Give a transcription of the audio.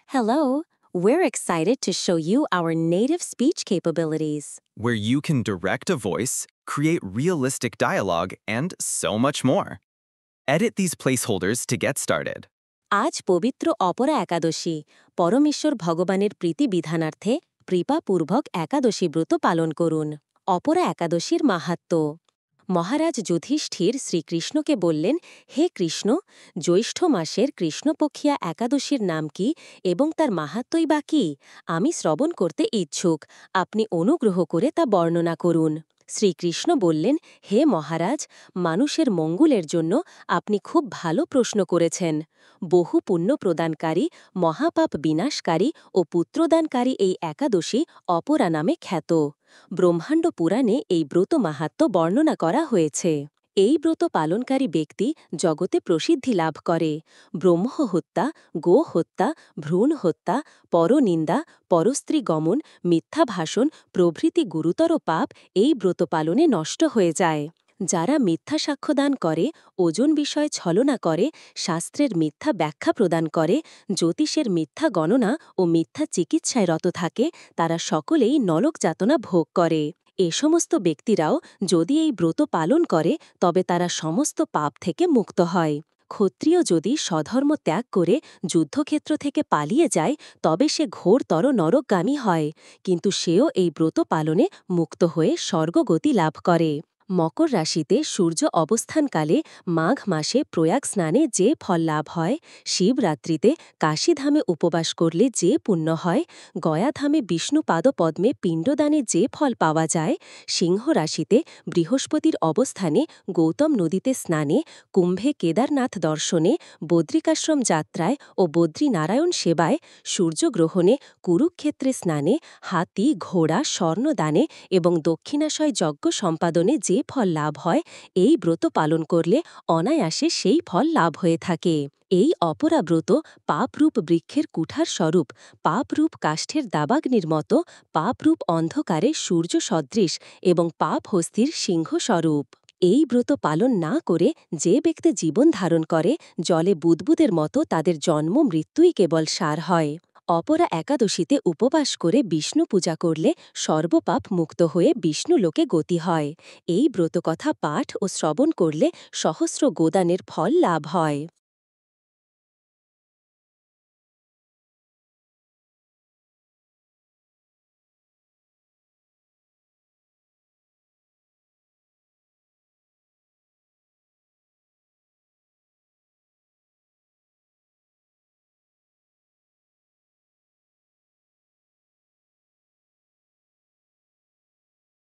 Hello, we're excited to show you our native speech capabilities. Where you can direct a voice, create realistic dialogue, and so much more. Edit these placeholders to get started. আজ পবিত্র অপরা একাদশী পরমেশ্বর ভগবানের প্রীতি বিধানার্থে কৃপাপূর্বক একাদশী ব্রত পালন করুন। অপরা একাদশীর মাহাত্ম্য। মহারাজ যুধিষ্ঠির শ্রীকৃষ্ণকে বললেন, হে কৃষ্ণ, জ্যৈষ্ঠ মাসের কৃষ্ণপক্ষিয়া একাদশীর নাম কি এবং তার মাহাত্ম্যই বা কি? আমি শ্রবণ করতে ইচ্ছুক, আপনি অনুগ্রহ করে তা বর্ণনা করুন। শ্রীকৃষ্ণ বললেন, হে মহারাজ, মানুষের মঙ্গলের জন্য আপনি খুব ভালো প্রশ্ন করেছেন। বহু পুণ্য প্রদানকারী, মহাপাপ বিনাশকারী ও পুত্রদানকারী এই একাদশী অপরা নামে খ্যাত। ব্রহ্মাণ্ড পুরাণে এই ব্রত মাহাত্ম্য বর্ণনা করা হয়েছে। এই ব্রত পালনকারী ব্যক্তি জগতে প্রসিদ্ধি লাভ করে। ব্রহ্ম হত্যা, গো হত্যা, ভ্রূণ হত্যা, পরনিন্দা, পরস্ত্রী গমন, মিথ্যা ভাষণ প্রভৃতি গুরুতর পাপ এই ব্রত পালনে নষ্ট হয়ে যায়। যারা মিথ্যা সাক্ষ্যদান করে, ওজন বিষয়ে ছলনা করে, শাস্ত্রের মিথ্যা ব্যাখ্যা প্রদান করে, জ্যোতিষের মিথ্যা গণনা ও মিথ্যা চিকিৎসায় রত থাকে, তারা সকলেই নরক যাতনা ভোগ করে। এ সমস্ত ব্যক্তিরাও যদি এই ব্রত পালন করে তবে তারা সমস্ত পাপ থেকে মুক্ত হয়। ক্ষত্রিয় যদি স্বধর্ম ত্যাগ করে যুদ্ধক্ষেত্র থেকে পালিয়ে যায় তবে সে ঘোরতর নরকগামী হয়, কিন্তু সেও এই ব্রত পালনে মুক্ত হয়ে স্বর্গগতি লাভ করে। মকর রাশিতে সূর্য অবস্থানকালে মাঘ মাসে প্রয়াগ স্নানে যে ফল লাভ হয়, শিবরাত্রিতে কাশীধামে উপবাস করলে যে পুণ্য হয়, গয়াধামে বিষ্ণুপাদপদ্মে পিণ্ডদানে যে ফল পাওয়া যায়, সিংহ রাশিতে বৃহস্পতির অবস্থানে গৌতম নদীতে স্নানে, কুম্ভে কেদারনাথ দর্শনে, বদ্রিকাশ্রম যাত্রায় ও বদ্রীনারায়ণ সেবায়, সূর্যগ্রহণে, কুরুক্ষেত্রে স্নানে, হাতি ঘোড়া স্বর্ণদানে এবং দক্ষিণাশয় যজ্ঞ সম্পাদনে যে ফল লাভ হয়, এই ব্রত পালন করলে অনায়াসে সেই ফল লাভ হয়ে থাকে। এই অপরা ব্রত পাপরূপ বৃক্ষের কুঠার স্বরূপ, পাপরূপ কাষ্ঠের দাবাগ্নির মতো, পাপরূপ অন্ধকারে সূর্য সদৃশ এবং পাপ হস্তির সিংহ স্বরূপ। এই ব্রত পালন না করে যে ব্যক্তি জীবন ধারণ করে, জলে বুদবুদের মতো তাদের জন্ম মৃত্যুই কেবল সার হয়। অপরা একাদশীতে উপবাস করে বিষ্ণু পূজা করলে সর্বপাপ মুক্ত হয়ে বিষ্ণুলোকে গতি হয়। এই ব্রতকথা পাঠ ও শ্রবণ করলে সহস্র গোদানের ফল লাভ হয়।